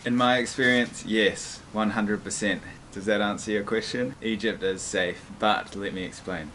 In my experience, yes, 100%. Does that answer your question? Egypt is safe, but let me explain.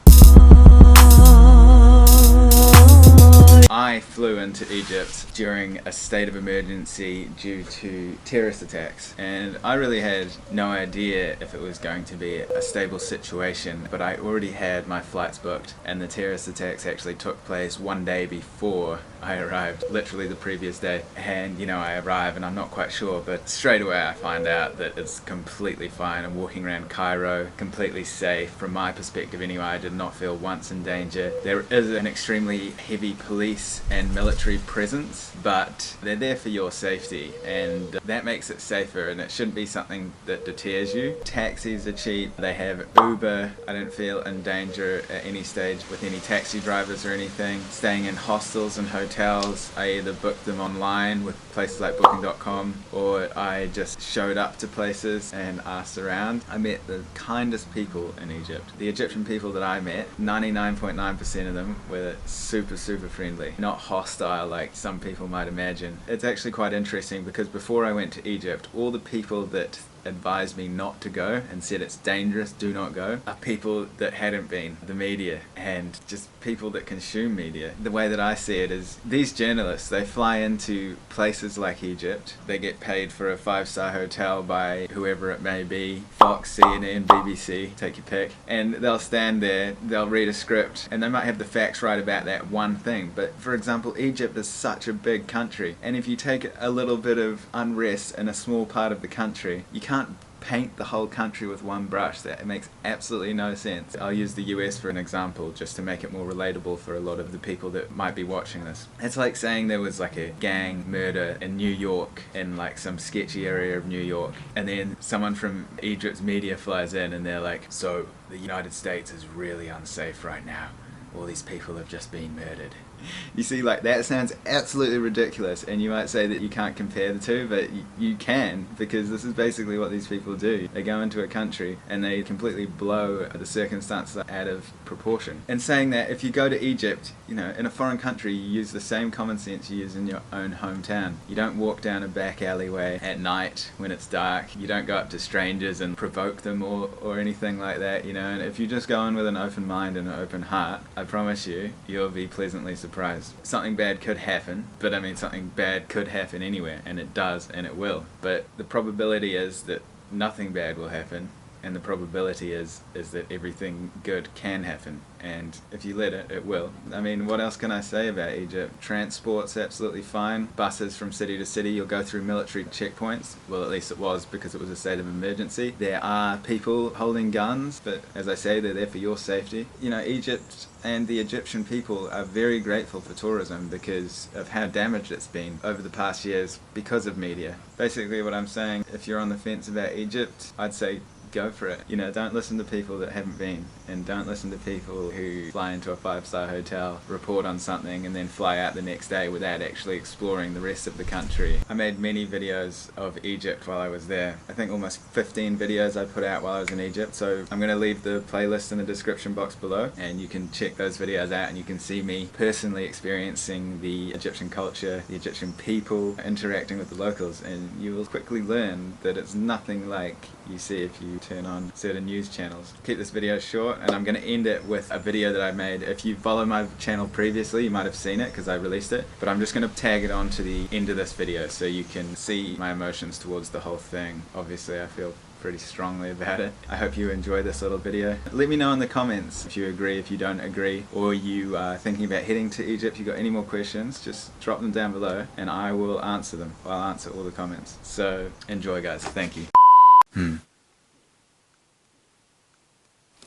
I flew into Egypt during a state of emergency due to terrorist attacks, and I really had no idea if it was going to be a stable situation, but I already had my flights booked, and the terrorist attacks actually took place one day before I arrived, literally the previous day. And you know, I arrive and I'm not quite sure, but straight away I find out that it's completely fine. I'm walking around Cairo, completely safe. From my perspective anyway, I did not feel once in danger. There is an extremely heavy police and military presence, but they're there for your safety, and that makes it safer, and it shouldn't be something that deters you. Taxis are cheap, they have Uber. I didn't feel in danger at any stage with any taxi drivers or anything. Staying in hostels and hotels, I either booked them online with places like booking.com, or I just showed up to places and asked around. I met the kindest people in Egypt. The Egyptian people that I met, 99.9% of them were super friendly, not hostile like some people might imagine. It's actually quite interesting because before I went to Egypt, all the people that advised me not to go and said it's dangerous, do not go, are people that hadn't been. The media and just people that consume media. The way that I see it is these journalists, they fly into places like Egypt, they get paid for a 5-star hotel by whoever it may be, Fox, CNN, BBC, take your pick, and they'll stand there, they'll read a script, and they might have the facts right about that one thing. But for example, Egypt is such a big country, and if you take a little bit of unrest in a small part of the country, you can't paint the whole country with one brush. That makes absolutely no sense. I'll use the US for an example just to make it more relatable for a lot of the people that might be watching this. It's like saying there was like a gang murder in New York, in like some sketchy area of New York, and then someone from Egypt's media flies in and they're like, so the United States is really unsafe right now. All these people have just been murdered. You see, like, that sounds absolutely ridiculous, and you might say that you can't compare the two, but you can, because this is basically what these people do. They go into a country and they completely blow the circumstances out of proportion. And saying that, if you go to Egypt, you know, in a foreign country, you use the same common sense you use in your own hometown. You don't walk down a back alleyway at night when it's dark. You don't go up to strangers and provoke them or anything like that, you know. And if you just go in with an open mind and an open heart, I promise you, you'll be pleasantly surprised. Something bad could happen, but I mean, something bad could happen anywhere, and it does, and it will. But the probability is that nothing bad will happen, and the probability is that everything good can happen, and if you let it, it will. I mean, what else can I say about Egypt? Transport's absolutely fine. Buses from city to city, you'll go through military checkpoints. Well, at least it was, because it was a state of emergency. There are people holding guns, but as I say, they're there for your safety. You know, Egypt and the Egyptian people are very grateful for tourism because of how damaged it's been over the past years because of media. Basically what I'm saying, if you're on the fence about Egypt, I'd say go for it. You know, don't listen to people that haven't been, and don't listen to people who fly into a 5-star hotel, report on something, and then fly out the next day without actually exploring the rest of the country. I made many videos of Egypt while I was there. I think almost 15 videos I put out while I was in Egypt, so I'm going to leave the playlist in the description box below, and you can check those videos out and you can see me personally experiencing the Egyptian culture, the Egyptian people, interacting with the locals, and you will quickly learn that it's nothing like you see if you turn on certain news channels. Keep this video short, and I'm going to end it with a video that I made. If you follow my channel previously, you might have seen it because I released it, but I'm just going to tag it on to the end of this video so you can see my emotions towards the whole thing. Obviously I feel pretty strongly about it. I hope you enjoy this little video. Let me know in the comments if you agree, if you don't agree, or you are thinking about heading to Egypt. If you've got any more questions, just drop them down below and I will answer them. I'll answer all the comments. So enjoy, guys. Thank you.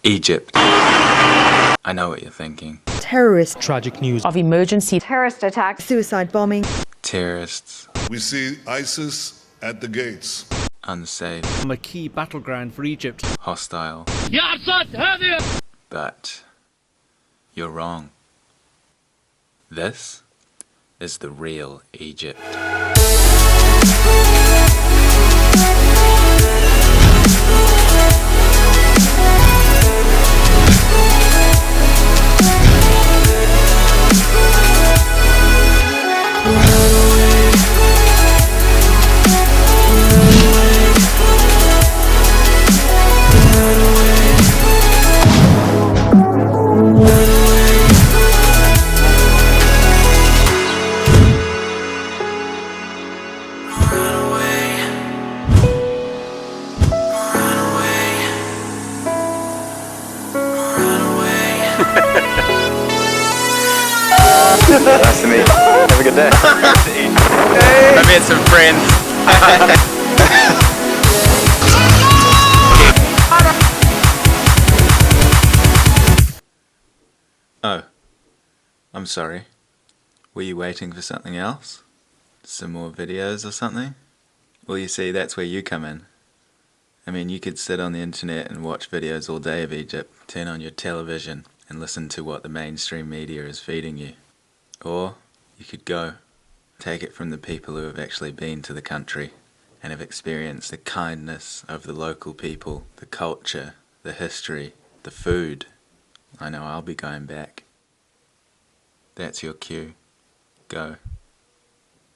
Egypt. I know what you're thinking. Terrorist. Tragic news Of emergency. Terrorist attacks. Suicide bombing. Terrorists. We see ISIS at the gates. Unsafe. from a key battleground for Egypt. Hostile. But you're wrong. This is the real Egypt. I met some friends. Oh, I'm sorry. Were you waiting for something else? Some more videos or something? Well, you see, that's where you come in. I mean, you could sit on the internet and watch videos all day of Egypt, turn on your television and listen to what the mainstream media is feeding you. Or you could go, take it from the people who have actually been to the country and have experienced the kindness of the local people, the culture, the history, the food. I know I'll be going back. That's your cue. Go.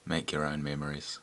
Make your own memories.